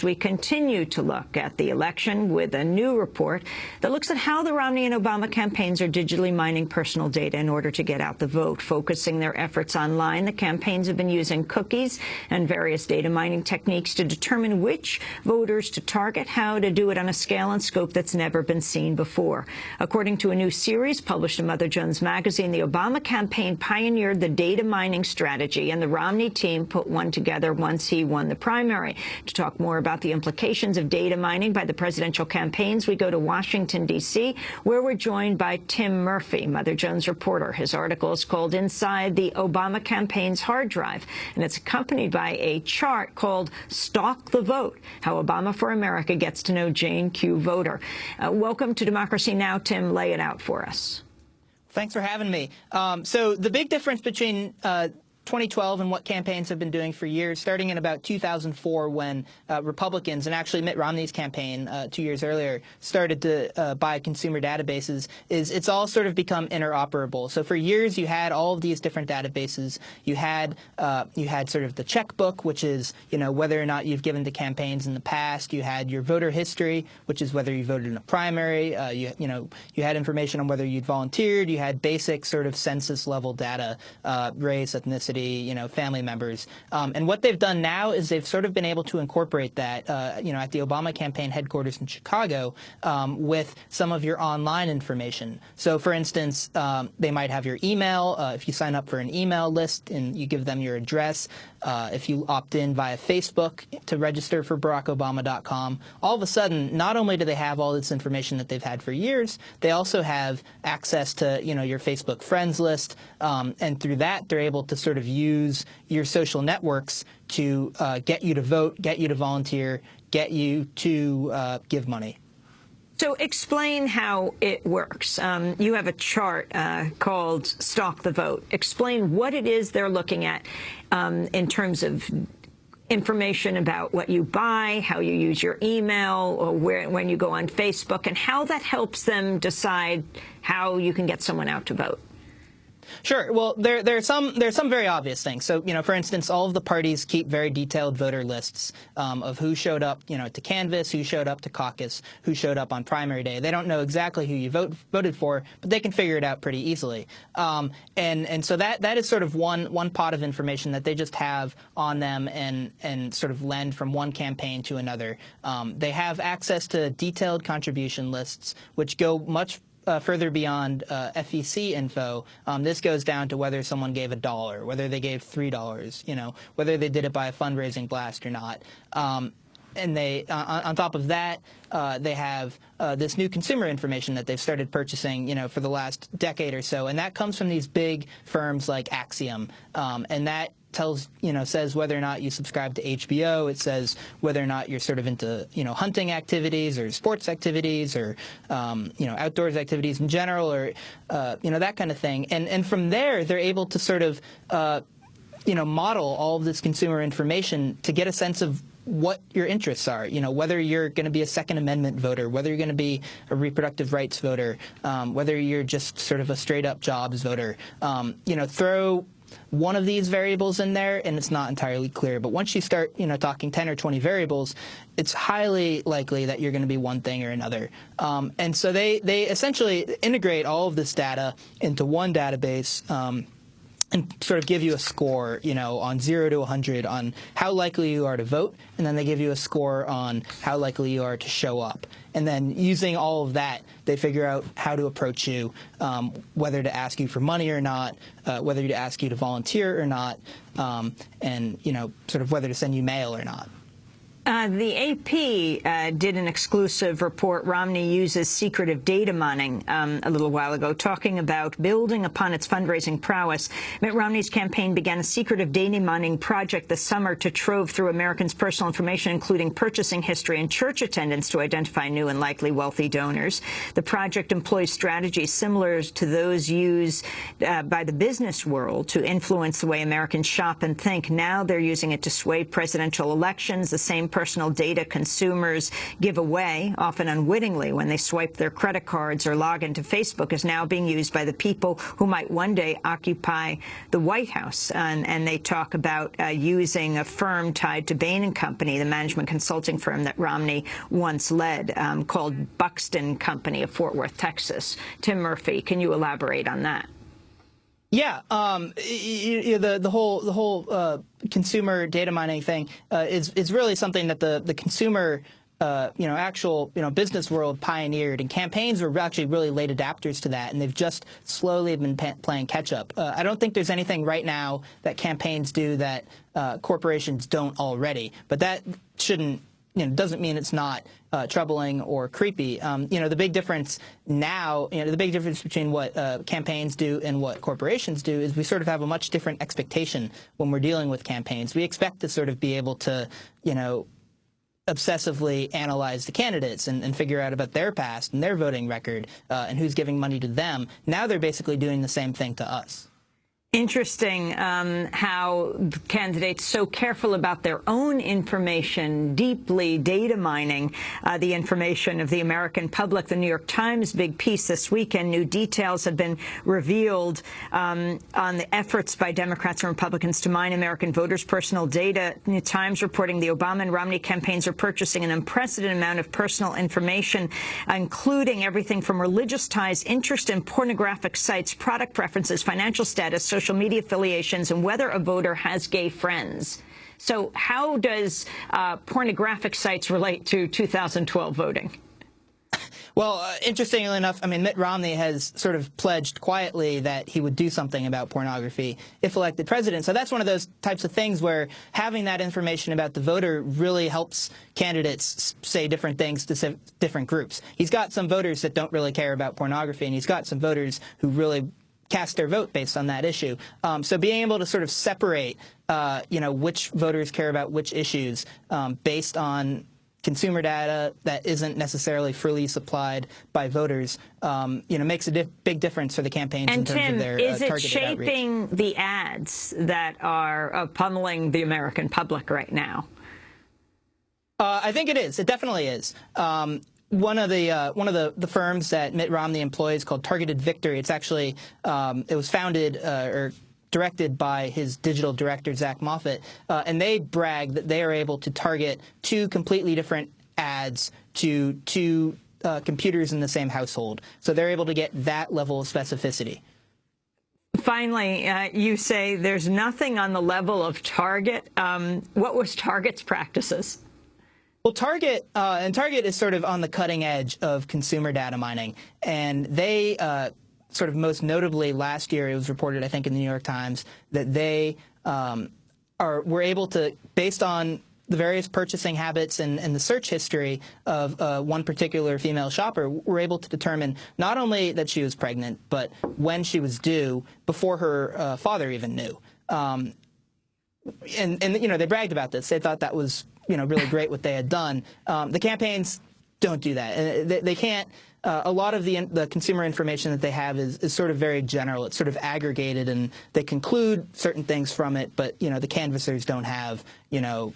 We continue to look at the election with a new report that looks at how the Romney and Obama campaigns are digitally mining personal data in order to get out the vote. Focusing their efforts online, the campaigns have been using cookies and various data mining techniques to determine which voters to target, how to do it on a scale and scope that's never been seen before. According to a new series published in Mother Jones magazine, the Obama campaign pioneered the data mining strategy, and the Romney team put one together once he won the primary. To talk more about the implications of data mining by the presidential campaigns, we go to Washington, D.C., where we're joined by Tim Murphy, Mother Jones reporter. His article is called Inside the Obama Campaign's Hard Drive, and it's accompanied by a chart called Stalk the Vote, How Obama for America Gets to Know Jane Q. Voter. Welcome to Democracy Now! Tim, lay it out for us. Thanks for having me. So the big difference between 2012 and what campaigns have been doing for years, starting in about 2004 when Republicans, and actually Mitt Romney's campaign 2 years earlier, started to buy consumer databases, is it's all sort of become interoperable. So for years you had all of these different databases. You had sort of the checkbook, which is, you know, whether or not you've given to campaigns in the past. You had your voter history, which is whether you voted in a primary. You had information on whether you'd volunteered. You had basic sort of census level data, race, ethnicity, family members. And what they've done now is they've sort of been able to incorporate that, at the Obama campaign headquarters in Chicago with some of your online information. So, for instance, they might have your email. If you sign up for an email list and you give them your address, if you opt in via Facebook to register for BarackObama.com, all of a sudden, not only do they have all this information that they've had for years, they also have access to, your Facebook friends list, and through that, they're able to sort of use your social networks to get you to vote, get you to volunteer, get you to give money. So explain how it works. You have a chart called Stalk the Vote. Explain what it is they're looking at in terms of information about what you buy, how you use your email, or when you go on Facebook, and how that helps them decide how you can get someone out to vote. Sure. Well, there's some very obvious things. So, for instance, all of the parties keep very detailed voter lists of who showed up, to canvass, who showed up to caucus, who showed up on primary day. They don't know exactly who you voted for, but they can figure it out pretty easily. And so that is sort of one pot of information that they just have on them and sort of lend from one campaign to another. They have access to detailed contribution lists, which go much further beyond FEC info. This goes down to whether someone gave $1, whether they gave $3, whether they did it by a fundraising blast or not. And they, on top of that, they have this new consumer information that they've started purchasing, for the last decade or so, and that comes from these big firms like Axiom, and that says whether or not you subscribe to HBO. It says whether or not you're sort of into, hunting activities or sports activities or, outdoors activities in general, or, that kind of thing. And from there, they're able to sort of, model all of this consumer information to get a sense of what your interests are, whether you're going to be a Second Amendment voter, whether you're going to be a reproductive rights voter, whether you're just sort of a straight-up jobs voter. Throw one of these variables in there, and it's not entirely clear. But once you start, talking 10 or 20 variables, it's highly likely that you're going to be one thing or another. And so they essentially integrate all of this data into one database, and sort of give you a score, on 0 to 100 on how likely you are to vote, and then they give you a score on how likely you are to show up. And then using all of that, they figure out how to approach you, whether to ask you for money or not, whether to ask you to volunteer or not, and, sort of whether to send you mail or not. The AP did an exclusive report. Romney uses secretive data mining a little while ago, talking about building upon its fundraising prowess. Mitt Romney's campaign began a secretive data mining project this summer to trove through Americans' personal information, including purchasing history and church attendance, to identify new and likely wealthy donors. The project employs strategies similar to those used by the business world to influence the way Americans shop and think. Now they're using it to sway presidential elections. The same personal personal data consumers give away, often unwittingly, when they swipe their credit cards or log into Facebook is now being used by the people who might one day occupy the White House. And they talk about using a firm tied to Bain & Company, the management consulting firm that Romney once led, called Buxton Company of Fort Worth, Texas. Tim Murphy, can you elaborate on that? Yeah, the whole consumer data mining thing is really something that the consumer actual business world pioneered, and campaigns were actually really late adapters to that, and they've just slowly been playing catch up. I don't think there's anything right now that campaigns do that corporations don't already, but that shouldn't. Doesn't mean it's not troubling or creepy. The big difference now, the big difference between what campaigns do and what corporations do is we sort of have a much different expectation when we're dealing with campaigns. We expect to sort of be able to, obsessively analyze the candidates and figure out about their past and their voting record and who's giving money to them. Now they're basically doing the same thing to us. Interesting how candidates so careful about their own information, deeply data mining the information of the American public. The New York Times big piece this weekend, new details have been revealed on the efforts by Democrats and Republicans to mine American voters' personal data. New Times reporting the Obama and Romney campaigns are purchasing an unprecedented amount of personal information, including everything from religious ties, interest in pornographic sites, product preferences, financial status, social media affiliations, and whether a voter has gay friends. So how does pornographic sites relate to 2012 voting? Well, interestingly enough, Mitt Romney has sort of pledged quietly that he would do something about pornography if elected president. So that's one of those types of things where having that information about the voter really helps candidates say different things to different groups. He's got some voters that don't really care about pornography, and he's got some voters who really cast their vote based on that issue. So being able to sort of separate, which voters care about which issues based on consumer data that isn't necessarily freely supplied by voters, makes a big difference for the campaigns in terms of their targeted outreach. Is it shaping the ads that are pummeling the American public right now? I think it is. It definitely is. One of the firms that Mitt Romney employs, called Targeted Victory, it's actually it was founded or directed by his digital director, Zach Moffett, and they brag that they are able to target two completely different ads to two computers in the same household. So they're able to get that level of specificity. Finally, you say there's nothing on the level of Target. What was Target's practices? Well, Target is sort of on the cutting edge of consumer data mining, and they sort of most notably last year, it was reported, I think, in the New York Times, that they were able to, based on the various purchasing habits and the search history of one particular female shopper, were able to determine not only that she was pregnant, but when she was due before her father even knew. And they bragged about this. They thought that was really great what they had done. The campaigns don't do that. They can't. A lot of the consumer information that they have is sort of very general. It's sort of aggregated, and they conclude certain things from it. But the canvassers don't have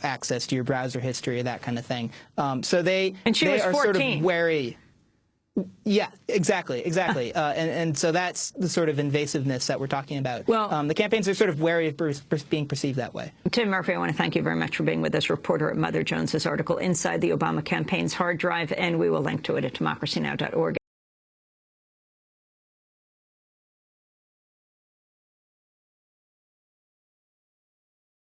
access to your browser history or that kind of thing. So they are sort of wary. Yeah, exactly. And so that's the sort of invasiveness that we're talking about. Well, the campaigns are sort of wary of being perceived that way. Tim Murphy, I want to thank you very much for being with us, reporter at Mother Jones's article, Inside the Obama Campaign's Hard Drive, and we will link to it at democracynow.org.